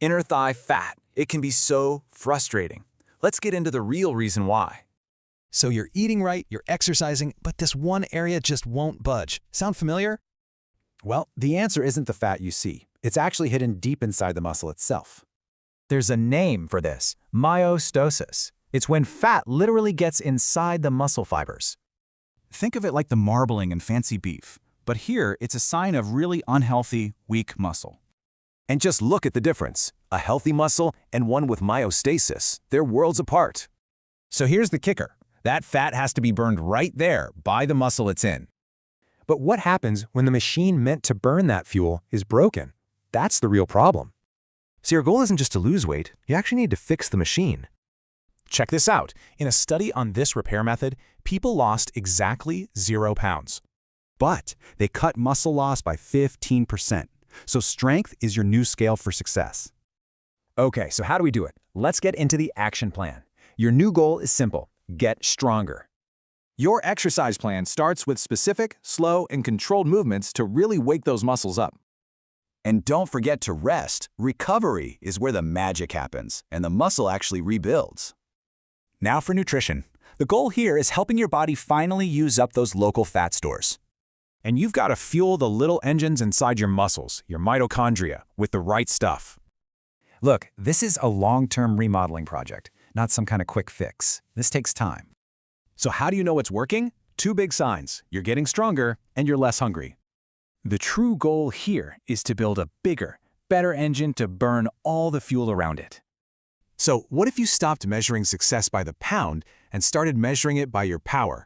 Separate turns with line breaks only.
Inner thigh fat. It can be so frustrating. Let's get into the real reason why.
So you're eating right, you're exercising, but this one area just won't budge. Sound familiar?
Well, the answer isn't the fat you see. It's actually hidden deep inside the muscle itself.
There's a name for this, myosteatosis. It's when fat literally gets inside the muscle fibers.
Think of it like the marbling in fancy beef, but here it's a sign of really unhealthy, weak muscle.
And just look at the difference. A healthy muscle and one with myostasis. They're worlds apart.
So here's the kicker. That fat has to be burned right there by the muscle it's in.
But what happens when the machine meant to burn that fuel is broken? That's the real problem.
So your goal isn't just to lose weight, you actually need to fix the machine.
Check this out. In a study on this repair method, people lost exactly 0 pounds.
But they cut muscle loss by 15%. So strength is your new scale for success.
Okay, so how do we do it? Let's get into the action plan. Your new goal is simple. Get stronger.
Your exercise plan starts with specific, slow, and controlled movements to really wake those muscles up.
And don't forget to rest. Recovery is where the magic happens, and the muscle actually rebuilds.
Now for nutrition. The goal here is helping your body finally use up those local fat stores.
And you've got to fuel the little engines inside your muscles, your mitochondria, with the right stuff.
Look, this is a long-term remodeling project, not some kind of quick fix. This takes time.
So how do you know it's working? 2 big signs. You're getting stronger and you're less hungry. The true goal here is to build a bigger, better engine to burn all the fuel around it. So what if you stopped measuring success by the pound and started measuring it by your power?